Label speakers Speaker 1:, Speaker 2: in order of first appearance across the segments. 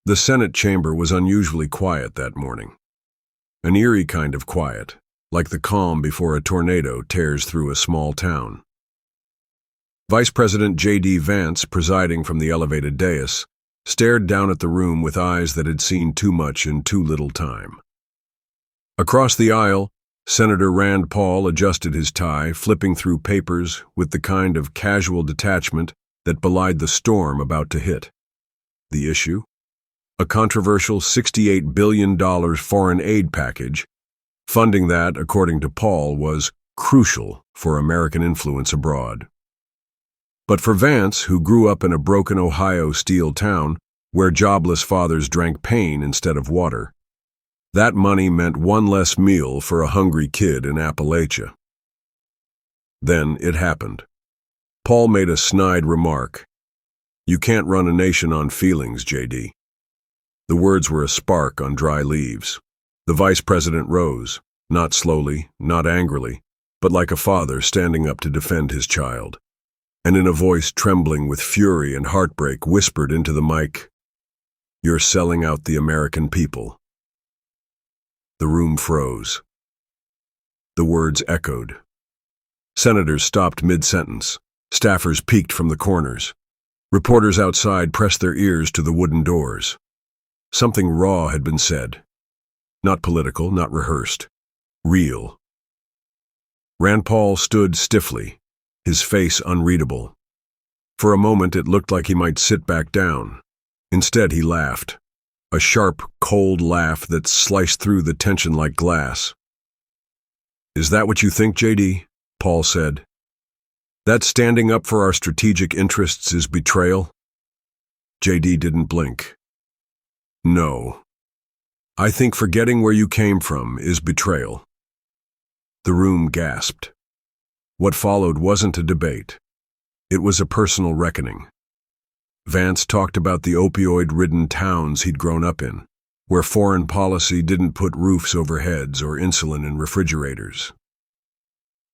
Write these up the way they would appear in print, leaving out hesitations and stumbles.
Speaker 1: The Senate chamber was unusually quiet that morning. An eerie kind of quiet, like the calm before a tornado tears through a small town. Vice President J.D. Vance, presiding from the elevated dais, stared down at the room with eyes that had seen too much in too little time. Across the aisle, Senator Rand Paul adjusted his tie, flipping through papers with the kind of casual detachment that belied the storm about to hit. The issue? A controversial $68 billion foreign aid package. Funding that, according to Paul, was crucial for American influence abroad. But for Vance, who grew up in a broken Ohio steel town where jobless fathers drank pain instead of water, that money meant one less meal for a hungry kid in Appalachia. Then it happened. Paul made a snide remark. "You can't run a nation on feelings, J.D." The words were a spark on dry leaves. The vice president rose, not slowly, not angrily, but like a father standing up to defend his child, and in a voice trembling with fury and heartbreak whispered into the mic, "You're selling out the American people." The room froze. The words echoed. Senators stopped mid-sentence. Staffers peeked from the corners. Reporters outside pressed their ears to the wooden doors. Something raw had been said. Not political, not rehearsed. Real. Rand Paul stood stiffly, his face unreadable. For a moment it looked like he might sit back down. Instead he laughed. A sharp, cold laugh that sliced through the tension like glass. "Is that what you think, J.D.?" Paul said. "That standing up for our strategic interests is betrayal?" J.D. didn't blink. "No. I think forgetting where you came from is betrayal." The room gasped. What followed wasn't a debate. It was a personal reckoning. Vance talked about the opioid-ridden towns he'd grown up in, where foreign policy didn't put roofs over heads or insulin in refrigerators.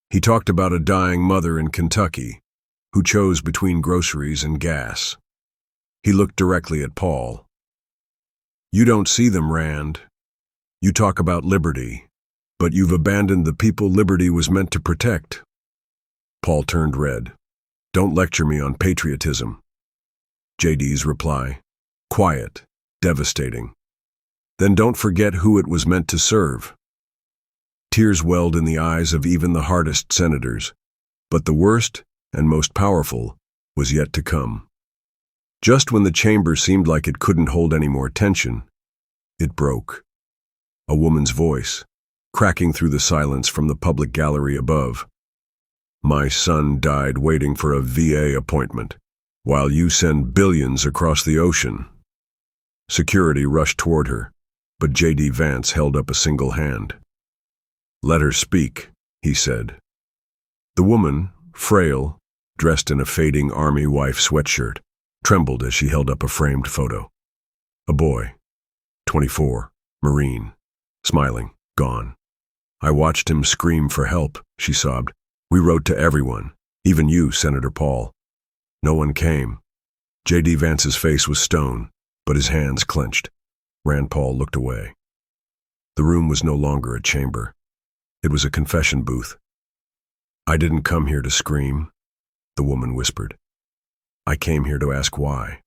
Speaker 1: He talked about a dying mother in Kentucky who chose between groceries and gas. He looked directly at Paul. "You don't see them, Rand. You talk about liberty, but you've abandoned the people liberty was meant to protect." Paul turned red. "Don't lecture me on patriotism." J.D.'s reply, quiet, devastating. "Then don't forget who it was meant to serve." Tears welled in the eyes of even the hardest senators, but the worst and most powerful was yet to come. Just when the chamber seemed like it couldn't hold any more tension, it broke. A woman's voice, cracking through the silence from the public gallery above. "My son died waiting for a VA appointment, while you send billions across the ocean." Security rushed toward her, but J.D. Vance held up a single hand. "Let her speak," he said. The woman, frail, dressed in a fading army wife sweatshirt, trembled as she held up a framed photo. A boy, 24, Marine, smiling, gone. "I watched him scream for help," she sobbed. "We wrote to everyone, even you, Senator Paul. No one came." J.D. Vance's face was stone, but his hands clenched. Rand Paul looked away. The room was no longer a chamber. It was a confession booth. "I didn't come here to scream," the woman whispered. "I came here to ask why.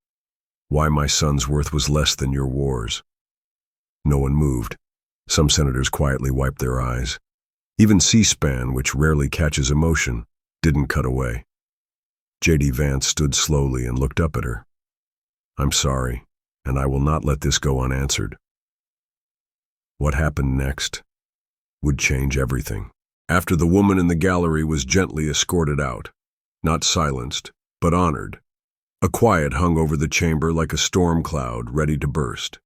Speaker 1: Why my son's worth was less than your wars." No one moved. Some senators quietly wiped their eyes. Even C-SPAN, which rarely catches emotion, didn't cut away. J.D. Vance stood slowly and looked up at her. "I'm sorry, and I will not let this go unanswered." What happened next would change everything. After the woman in the gallery was gently escorted out, not silenced, but honored, a quiet hung over the chamber like a storm cloud ready to burst.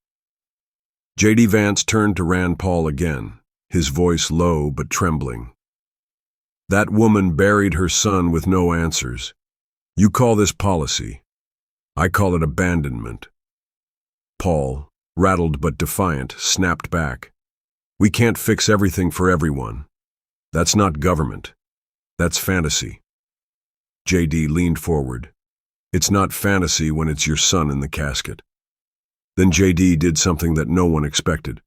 Speaker 1: J.D. Vance turned to Rand Paul again, his voice low but trembling. "That woman buried her son with no answers. You call this policy. I call it abandonment." Paul, rattled but defiant, snapped back. "We can't fix everything for everyone. That's not government. That's fantasy." J.D. leaned forward. "It's not fantasy when it's your son in the casket." Then JD did something that no one expected.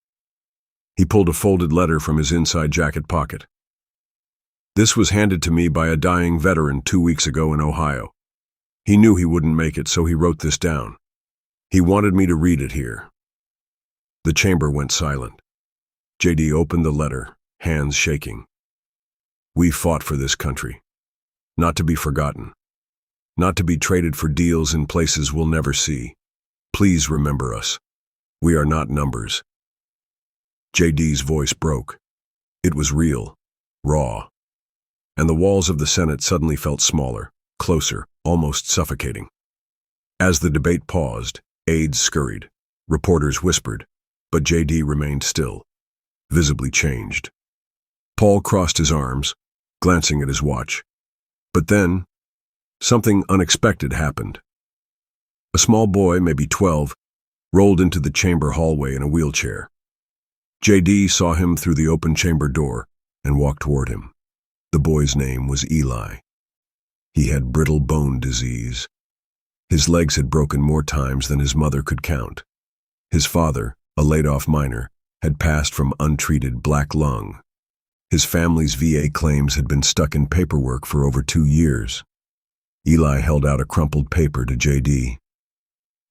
Speaker 1: He pulled a folded letter from his inside jacket pocket. This was handed to me by a dying veteran 2 weeks ago in Ohio. He knew he wouldn't make it, so he wrote this down. He wanted me to read it here. The chamber went silent. JD opened the letter, hands shaking. We fought for this country. Not to be forgotten. Not to be traded for deals in places we'll never see. Please remember us. We are not numbers. JD's voice broke. It was real, raw. And the walls of the Senate suddenly felt smaller, closer, almost suffocating. As the debate paused, aides scurried, reporters whispered, but JD remained still, visibly changed. Paul crossed his arms, glancing at his watch. But then, something unexpected happened. A small boy, maybe 12, rolled into the chamber hallway in a wheelchair. JD saw him through the open chamber door and walked toward him. The boy's name was Eli. He had brittle bone disease. His legs had broken more times than his mother could count. His father, a laid-off miner, had passed from untreated black lung. His family's VA claims had been stuck in paperwork for over 2 years. Eli held out a crumpled paper to JD.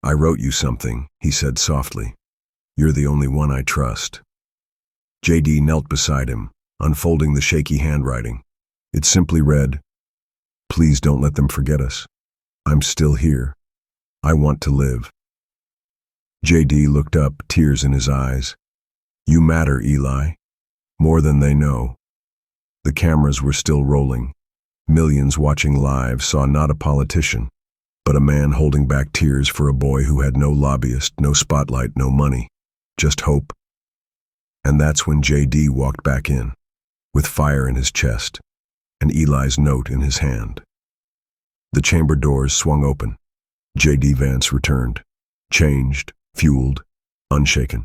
Speaker 1: I wrote you something, he said softly. You're the only one I trust. JD knelt beside him, unfolding the shaky handwriting. It simply read, Please don't let them forget us. I'm still here. I want to live. JD looked up, tears in his eyes. You matter, Eli. More than they know. The cameras were still rolling. Millions watching live saw not a politician, but a man holding back tears for a boy who had no lobbyist, no spotlight, no money, just hope. And that's when JD walked back in, with fire in his chest, and Eli's note in his hand. The chamber doors swung open. JD Vance returned, changed, fueled, unshaken.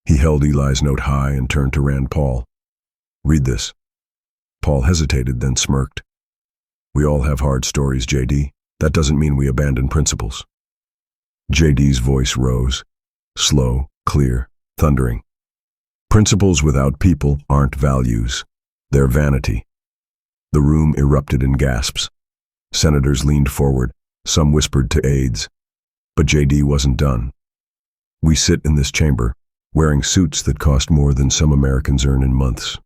Speaker 1: He held Eli's note high and turned to Rand Paul. Read this. Paul hesitated, then smirked. We all have hard stories, JD. That doesn't mean we abandon principles. JD's voice rose, slow, clear, thundering. Principles without people aren't values. They're vanity. The room erupted in gasps. Senators leaned forward. Some whispered to aides. But JD wasn't done. We sit in this chamber, wearing suits that cost more than some Americans earn in months.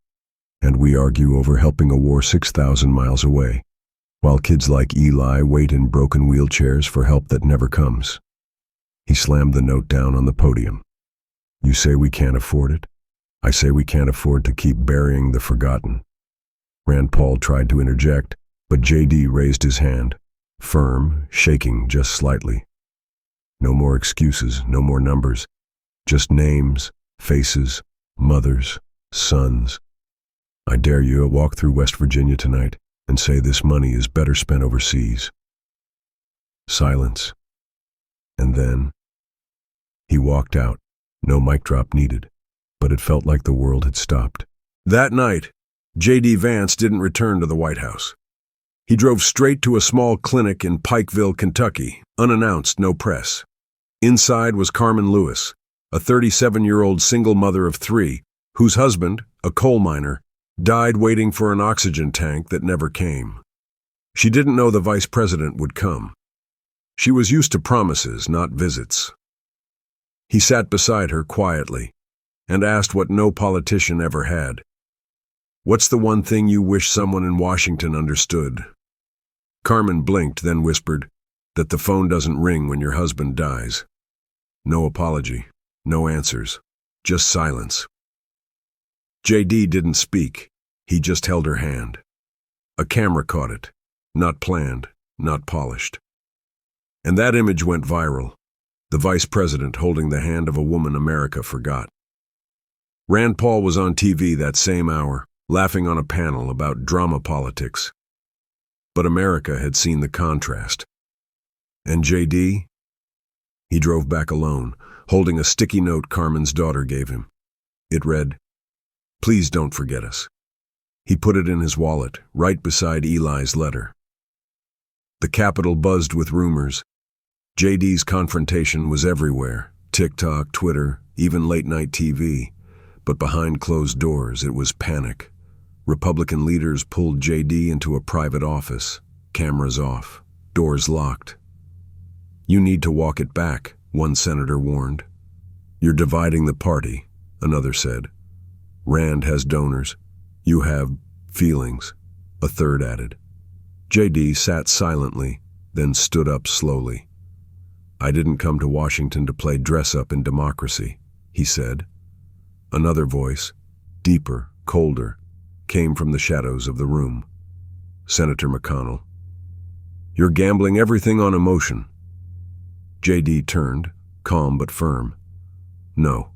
Speaker 1: And we argue over helping a war 6,000 miles away, while kids like Eli wait in broken wheelchairs for help that never comes. He slammed the note down on the podium. You say we can't afford it? I say we can't afford to keep burying the forgotten. Rand Paul tried to interject, but JD raised his hand, firm, shaking just slightly. No more excuses, no more numbers, just names, faces, mothers, sons. I dare you to walk through West Virginia tonight and say this money is better spent overseas. Silence. And then he walked out, no mic drop needed, but it felt like the world had stopped. That night, JD Vance didn't return to the White House. He drove straight to a small clinic in Pikeville, Kentucky, unannounced, no press. Inside was Carmen Lewis, a 37-year-old single mother of 3, whose husband, a coal miner, died waiting for an oxygen tank that never came. She didn't know the vice president would come. She was used to promises, not visits. He sat beside her quietly and asked what no politician ever had. What's the one thing you wish someone in Washington understood? Carmen blinked, then whispered, that the phone doesn't ring when your husband dies. No apology, no answers, just silence. JD didn't speak. He just held her hand. A camera caught it, not planned, not polished. And that image went viral, the vice president holding the hand of a woman America forgot. Rand Paul was on TV that same hour, laughing on a panel about drama politics. But America had seen the contrast. And JD? He drove back alone, holding a sticky note Carmen's daughter gave him. It read, Please don't forget us. He put it in his wallet, right beside Eli's letter. The Capitol buzzed with rumors. JD's confrontation was everywhere, TikTok, Twitter, even late-night TV. But behind closed doors, it was panic. Republican leaders pulled JD into a private office, cameras off, doors locked. "You need to walk it back," one senator warned. "You're dividing the party," another said. "Rand has donors. You have feelings," a third added. JD sat silently, then stood up slowly. "I didn't come to Washington to play dress-up in democracy," he said. Another voice, deeper, colder, came from the shadows of the room. Senator McConnell. "You're gambling everything on emotion." JD turned, calm but firm. "No,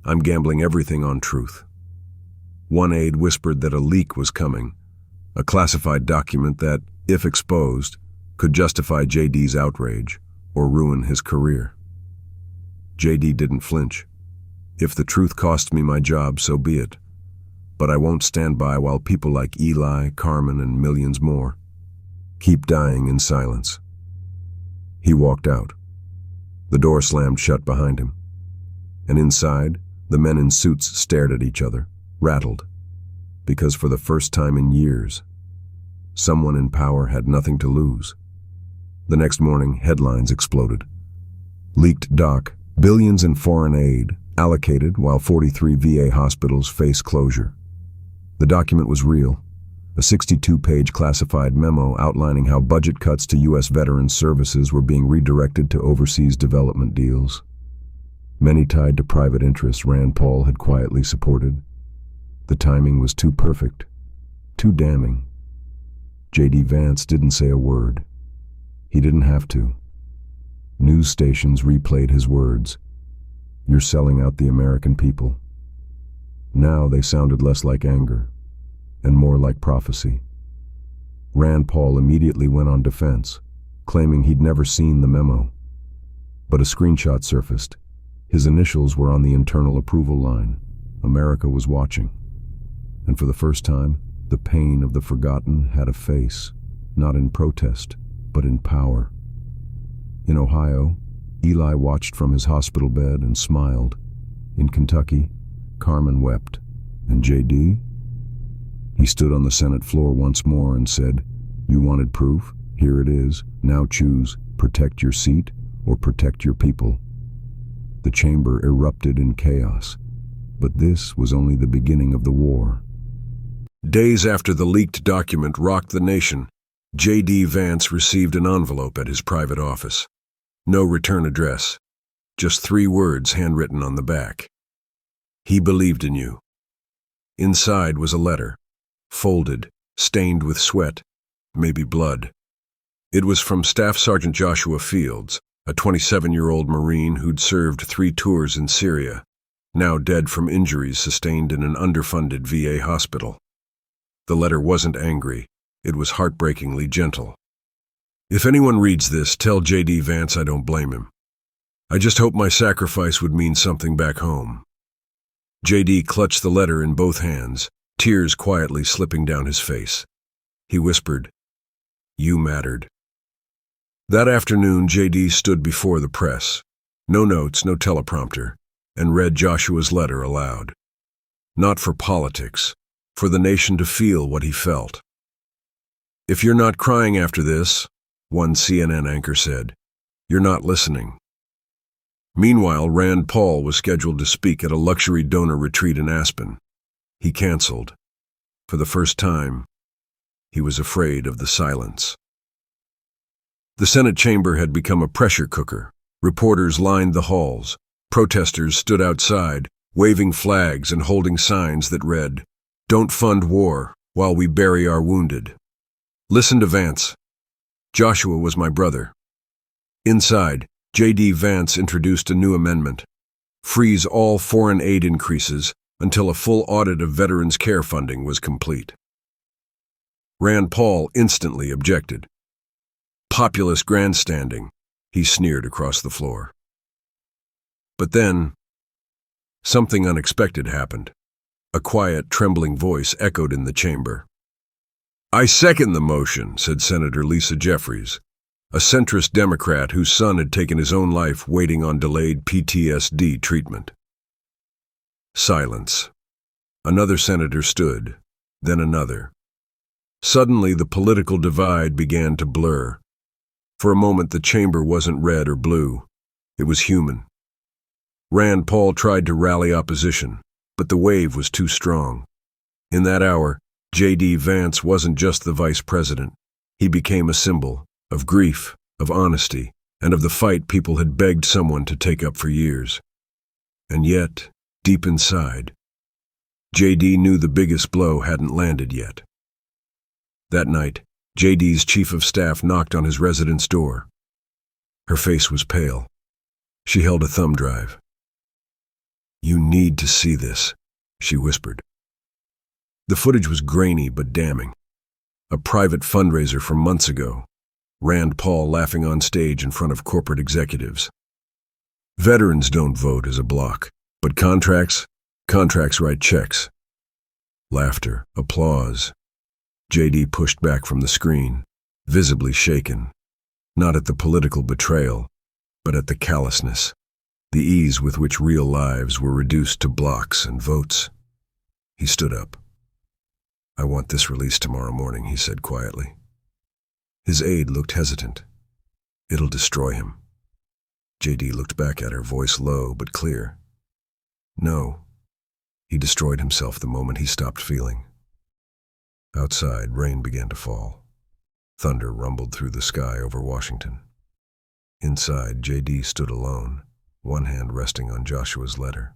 Speaker 1: I'm gambling everything on truth." One aide whispered that a leak was coming, a classified document that, if exposed, could justify JD's outrage or ruin his career. JD didn't flinch. "If the truth costs me my job, so be it. But I won't stand by while people like Eli, Carmen, and millions more keep dying in silence." He walked out. The door slammed shut behind him. And inside, the men in suits stared at each other, rattled. Because for the first time in years, someone in power had nothing to lose. The next morning, headlines exploded. Leaked doc, billions in foreign aid, allocated while 43 VA hospitals face closure. The document was real. A 62-page classified memo outlining how budget cuts to U.S. veterans services were being redirected to overseas development deals. Many tied to private interests Rand Paul had quietly supported. The timing was too perfect, too damning. J.D. Vance didn't say a word. He didn't have to. News stations replayed his words. "You're selling out the American people." Now they sounded less like anger and more like prophecy. Rand Paul immediately went on defense, claiming he'd never seen the memo. But a screenshot surfaced. His initials were on the internal approval line. America was watching. And for the first time, the pain of the forgotten had a face, not in protest, but in power. In Ohio, Eli watched from his hospital bed and smiled. In Kentucky, Carmen wept. And JD? He stood on the Senate floor once more and said, "You wanted proof? Here it is. Now choose, protect your seat or protect your people." The chamber erupted in chaos, but this was only the beginning of the war. Days after the leaked document rocked the nation, J.D. Vance received an envelope at his private office. No return address, just 3 words handwritten on the back. "He believed in you." Inside was a letter, folded, stained with sweat, maybe blood. It was from Staff Sergeant Joshua Fields, a 27-year-old Marine who'd served 3 tours in Syria, now dead from injuries sustained in an underfunded VA hospital. The letter wasn't angry, it was heartbreakingly gentle. "If anyone reads this, tell J.D. Vance I don't blame him. I just hope my sacrifice would mean something back home." J.D. clutched the letter in both hands, tears quietly slipping down his face. He whispered, "You mattered." That afternoon, J.D. stood before the press, no notes, no teleprompter, and read Joshua's letter aloud. Not for politics, for the nation to feel what he felt. "If you're not crying after this," one CNN anchor said, "you're not listening." Meanwhile, Rand Paul was scheduled to speak at a luxury donor retreat in Aspen. He canceled. For the first time, he was afraid of the silence. The Senate chamber had become a pressure cooker. Reporters lined the halls. Protesters stood outside, waving flags and holding signs that read, "Don't fund war while we bury our wounded." "Listen to Vance. Joshua was my brother." Inside, J.D. Vance introduced a new amendment. Freeze all foreign aid increases until a full audit of veterans' care funding was complete. Rand Paul instantly objected. "Populist grandstanding," he sneered across the floor. But then, something unexpected happened. A quiet, trembling voice echoed in the chamber. "I second the motion," said Senator Lisa Jeffries. a centrist Democrat whose son had taken his own life waiting on delayed PTSD treatment. Silence. Another senator stood, then another. Suddenly, the political divide began to blur. For a moment, the chamber wasn't red or blue. It was human. Rand Paul tried to rally opposition, but the wave was too strong. In that hour, J.D. Vance wasn't just the vice president. He became a symbol of grief, of honesty, and of the fight people had begged someone to take up for years. And yet, deep inside, J.D. knew the biggest blow hadn't landed yet. That night, J.D.'s chief of staff knocked on his residence door. Her face was pale. She held a thumb drive. "You need to see this," she whispered. The footage was grainy but damning. A private fundraiser from months ago. Rand Paul laughing on stage in front of corporate executives. Veterans don't vote as a bloc, but contracts write checks. Laughter, applause. J.D. pushed back from the screen, visibly shaken, not at the political betrayal, but at the callousness, the ease with which real lives were reduced to blocks and votes. He stood up. "I want this released tomorrow morning," he said quietly. His aide looked hesitant. "It'll destroy him." J.D. looked back at her, voice low but clear. "No." He destroyed himself the moment he stopped feeling. Outside, rain began to fall. Thunder rumbled through the sky over Washington. Inside, J.D. stood alone, one hand resting on Joshua's letter,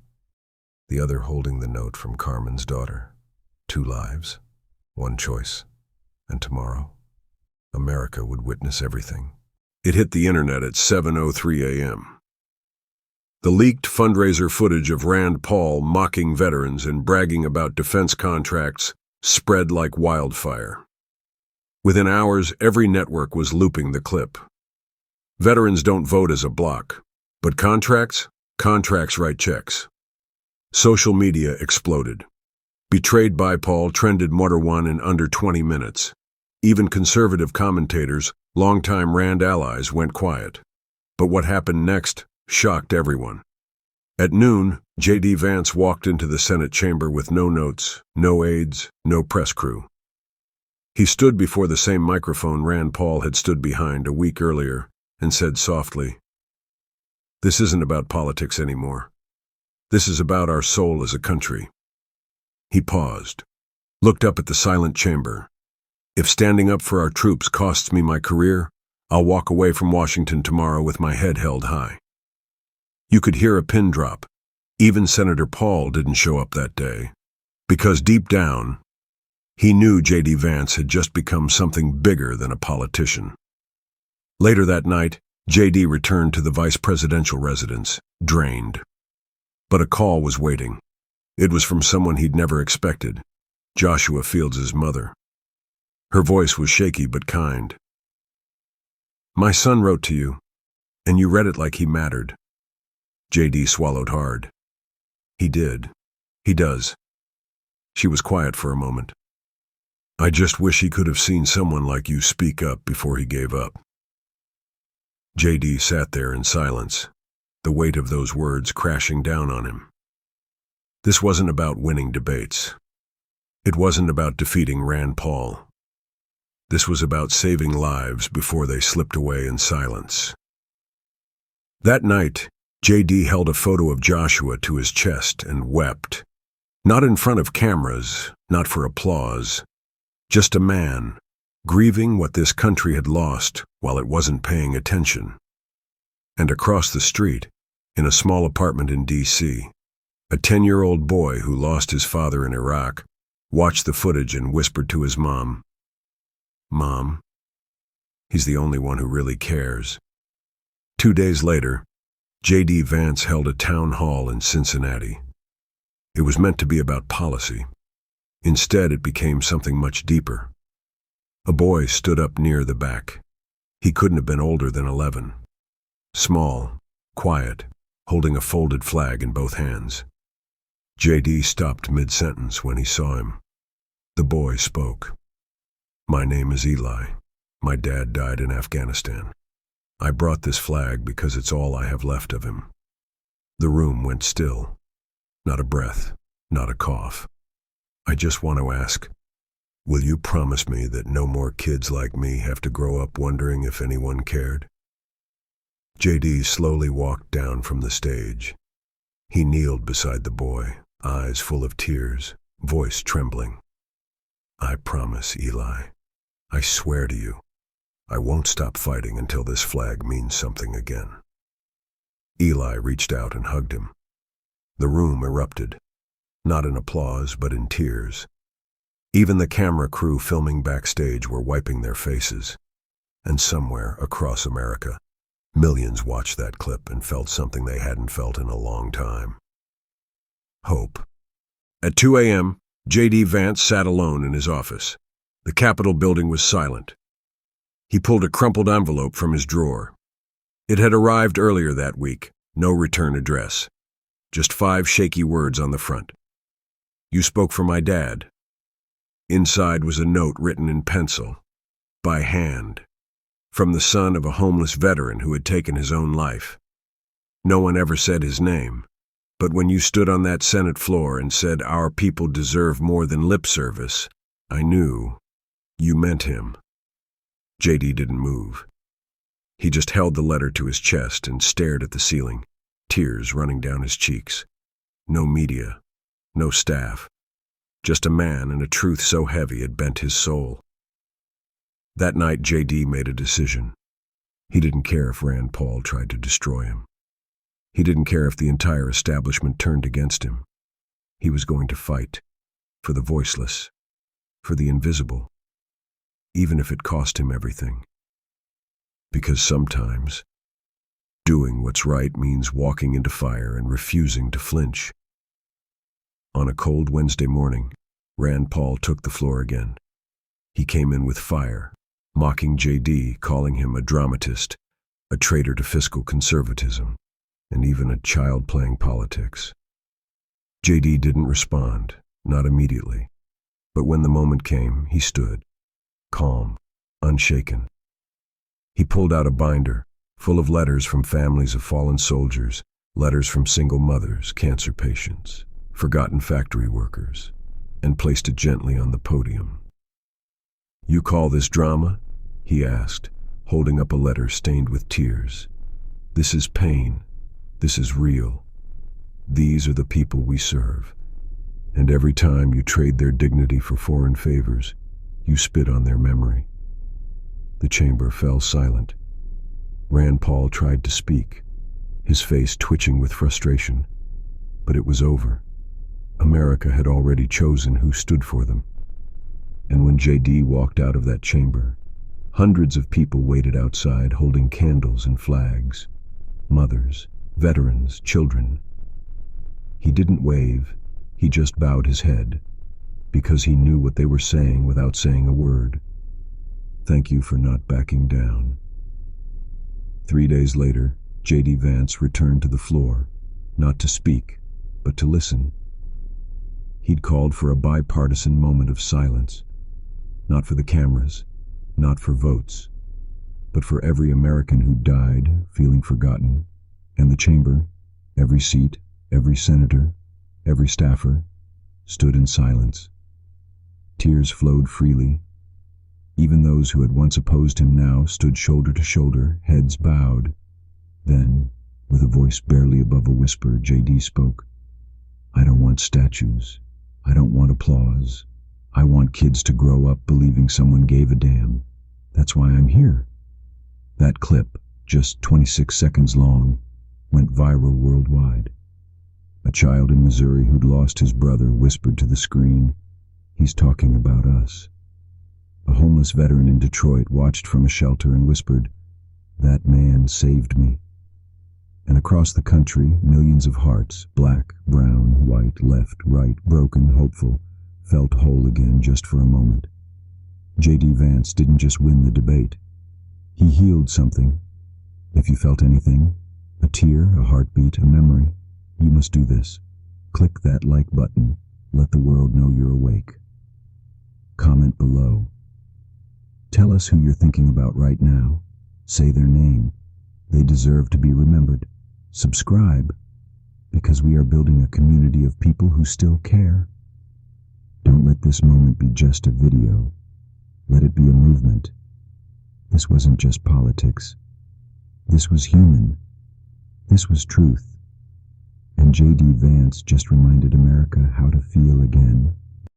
Speaker 1: the other holding the note from Carmen's daughter. 2 lives, 1 choice, and tomorrow, America would witness everything. It hit the internet at 7:03 a.m. The leaked fundraiser footage of Rand Paul mocking veterans and bragging about defense contracts spread like wildfire. Within hours, every network was looping the clip. Veterans don't vote as a bloc, but contracts write checks. Social media exploded. Betrayed by Paul trended #1 in under 20 minutes. Even conservative commentators, longtime Rand allies, went quiet. But what happened next shocked everyone. At noon, J.D. Vance walked into the Senate chamber with no notes, no aides, no press crew. He stood before the same microphone Rand Paul had stood behind a week earlier and said softly, "This isn't about politics anymore. This is about our soul as a country." He paused, looked up at the silent chamber. "If standing up for our troops costs me my career, I'll walk away from Washington tomorrow with my head held high." You could hear a pin drop. Even Senator Paul didn't show up that day, because deep down, he knew J.D. Vance had just become something bigger than a politician. Later that night, J.D. returned to the vice presidential residence, drained. But a call was waiting. It was from someone he'd never expected, Joshua Fields' mother. Her voice was shaky but kind. "My son wrote to you, and you read it like he mattered." J.D. swallowed hard. "He did. He does." She was quiet for a moment. "I just wish he could have seen someone like you speak up before he gave up." J.D. sat there in silence, the weight of those words crashing down on him. This wasn't about winning debates. It wasn't about defeating Rand Paul. This was about saving lives before they slipped away in silence. That night, J.D. held a photo of Joshua to his chest and wept. Not in front of cameras, not for applause. Just a man, grieving what this country had lost while it wasn't paying attention. And across the street, in a small apartment in D.C., a 10-year-old boy who lost his father in Iraq watched the footage and whispered to his mom, "Mom, he's the only one who really cares." 2 days later, J.D. Vance held a town hall in Cincinnati. It was meant to be about policy. Instead, it became something much deeper. A boy stood up near the back. He couldn't have been older than 11. Small, quiet, holding a folded flag in both hands. J.D. stopped mid-sentence when he saw him. The boy spoke. "My name is Eli. My dad died in Afghanistan." I brought this flag because it's all I have left of him. The room went still. Not a breath, not a cough. I just want to ask, will you promise me that no more kids like me have to grow up wondering if anyone cared? JD slowly walked down from the stage. He kneeled beside the boy, eyes full of tears, voice trembling. I promise, Eli. I swear to you, I won't stop fighting until this flag means something again. Eli reached out and hugged him. The room erupted, not in applause but in tears. Even the camera crew filming backstage were wiping their faces. And somewhere across America, millions watched that clip and felt something they hadn't felt in a long time. Hope. At 2 a.m., J.D. Vance sat alone in his office. The Capitol building was silent. He pulled a crumpled envelope from his drawer. It had arrived earlier that week, no return address. Just 5 shaky words on the front. You spoke for my dad. Inside was a note written in pencil, by hand, from the son of a homeless veteran who had taken his own life. No one ever said his name, but when you stood on that Senate floor and said our people deserve more than lip service, I knew you meant him. JD didn't move. He just held the letter to his chest and stared at the ceiling, tears running down his cheeks. No media, no staff, just a man and a truth so heavy it bent his soul. That night, JD made a decision. He didn't care if Rand Paul tried to destroy him. He didn't care if the entire establishment turned against him. He was going to fight, for the voiceless, for the invisible, even if it cost him everything. Because sometimes, doing what's right means walking into fire and refusing to flinch. On a cold Wednesday morning, Rand Paul took the floor again. He came in with fire, mocking JD, calling him a dramatist, a traitor to fiscal conservatism, and even a child playing politics. JD didn't respond, not immediately. But when the moment came, he stood, calm, unshaken. He pulled out a binder, full of letters from families of fallen soldiers, letters from single mothers, cancer patients, forgotten factory workers, and placed it gently on the podium. You call this drama? He asked, holding up a letter stained with tears. This is pain. This is real. These are the people we serve. And every time you trade their dignity for foreign favors, you spit on their memory. The chamber fell silent. Rand Paul tried to speak, his face twitching with frustration. But it was over. America had already chosen who stood for them. And when JD walked out of that chamber, hundreds of people waited outside holding candles and flags. Mothers, veterans, children. He didn't wave, he just bowed his head, because he knew what they were saying without saying a word. Thank you for not backing down. 3 days later, J.D. Vance returned to the floor, not to speak, but to listen. He'd called for a bipartisan moment of silence, not for the cameras, not for votes, but for every American who died feeling forgotten, and the chamber, every seat, every senator, every staffer, stood in silence. Tears flowed freely. Even those who had once opposed him now stood shoulder to shoulder, heads bowed. Then, with a voice barely above a whisper, JD spoke. I don't want statues. I don't want applause. I want kids to grow up believing someone gave a damn. That's why I'm here. That clip, just 26 seconds long, went viral worldwide. A child in Missouri who'd lost his brother whispered to the screen, "He's talking about us." A homeless veteran in Detroit watched from a shelter and whispered, "That man saved me." And across the country, millions of hearts, black, brown, white, left, right, broken, hopeful, felt whole again just for a moment. J.D. Vance didn't just win the debate. He healed something. If you felt anything, a tear, a heartbeat, a memory, you must do this. Click that like button. Let the world know you're awake. Comment below. Tell us who you're thinking about right now. Say their name.
Speaker 2: They deserve to be remembered. Subscribe, because we are building a community of people who still care. Don't let this moment be just a video. Let it be a movement. This wasn't just politics. This was human. This was truth. And J.D. Vance just reminded America how to feel again.